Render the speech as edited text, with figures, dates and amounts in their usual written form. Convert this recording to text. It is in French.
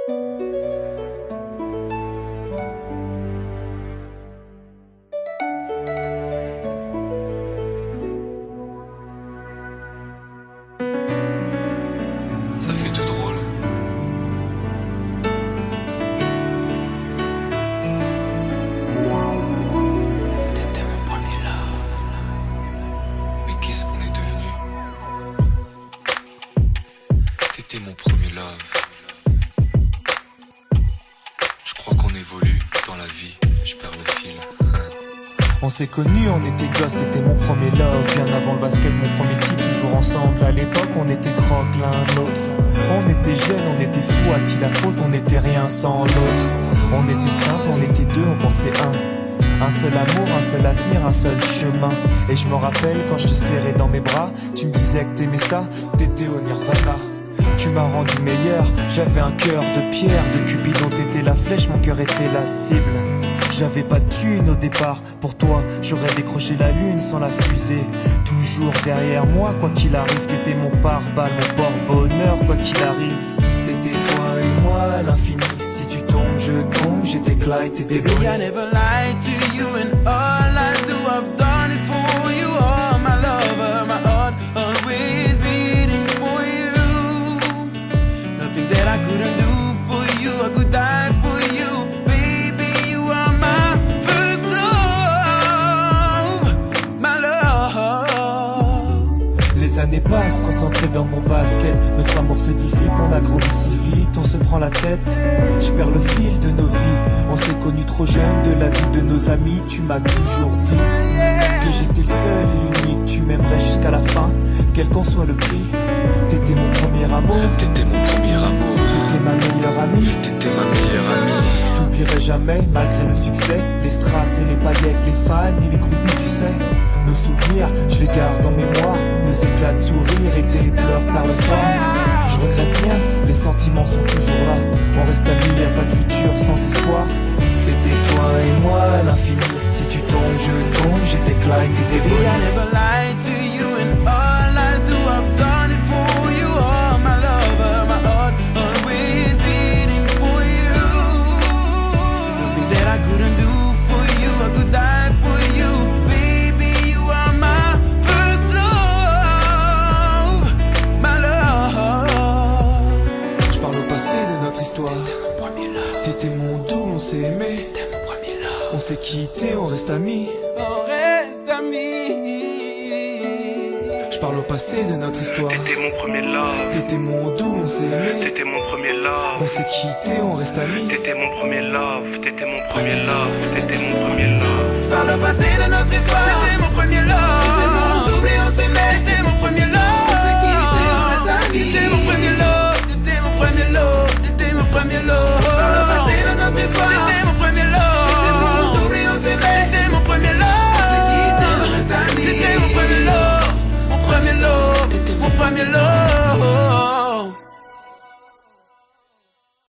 Ça fait tout drôle. T'étais mon premier love. Mais qu'est-ce qu'on est devenu? T'étais mon premier love. Je crois qu'on évolue dans la vie. Je perds le fil. On s'est connus, on était gosses, c'était mon premier love. Bien avant le basket, mon premier titre, toujours ensemble. À l'époque, on était croque l'un l'autre. On était jeunes, on était fous, à qui la faute, on n'était rien sans l'autre. On était simple, on était deux, on pensait un seul amour, un seul avenir, un seul chemin. Et je me rappelle quand je te serrais dans mes bras, tu me disais que t'aimais ça, t'étais au nirvana. Tu m'as rendu meilleur, j'avais un cœur de pierre. De Cupidon t'étais la flèche, mon cœur était la cible. J'avais pas de thune au départ, pour toi j'aurais décroché la lune sans la fusée. Toujours derrière moi, quoi qu'il arrive, t'étais mon pare-balles, mon porte-bonheur, quoi qu'il arrive. C'était toi et moi à l'infini, si tu tombes je tombe, j'étais Clyde, t'étais Baby, I never lied to you, and all I do, I've done it for you. Oh, my lover, my heart always beating for you. Nothing that I couldn't do for you, I could die for you. Baby, you are my first love, my love. Les années passent, concentrées dans mon basket. Notre amour se dissipe, on a grandi si vite, on se prend la tête. Je perds le fil de nos vies. On s'est connus trop jeunes, de la vie de nos amis. Tu m'as toujours dit que j'étais le seul et l'unique. Tu m'aimerais jusqu'à la fin, quel qu'en soit le prix. T'étais mon premier amour. T'étais mon premier amour. T'étais ma meilleure amie. T'étais ma meilleure amie. Je t'oublierai jamais, malgré le succès. Les strass et les paillettes, les fans et les groupies, tu sais. Nos souvenirs, je les garde en mémoire. Nos éclats de sourire et tes pleurs tard le soir. Je regrette rien, les sentiments sont toujours là. On reste amis, y'a pas de futur sans espoir. C'était toi et moi à l'infini. Si tu tombes, je tombe, j'étais Clyde, t'étais Baby, I Bonnie. never lied to you, and all I do, I've done it for you. Oh, my lover, my heart always beating for you. Nothing that I couldn't do for you, I could die for you. Baby, you are my first love, my love. Je parle au passé de notre histoire. T'étais mon doux, on s'est aimé. On s'est quitté, on reste amis. On reste amis. Je parle au passé de notre histoire. T'étais mon premier love. T'étais mon doux, on s'est aimé. T'étais mon premier love. On s'est quitté, on reste amis. T'étais mon premier love. T'étais mon premier love. T'étais mon premier love. Par le passé de notre histoire.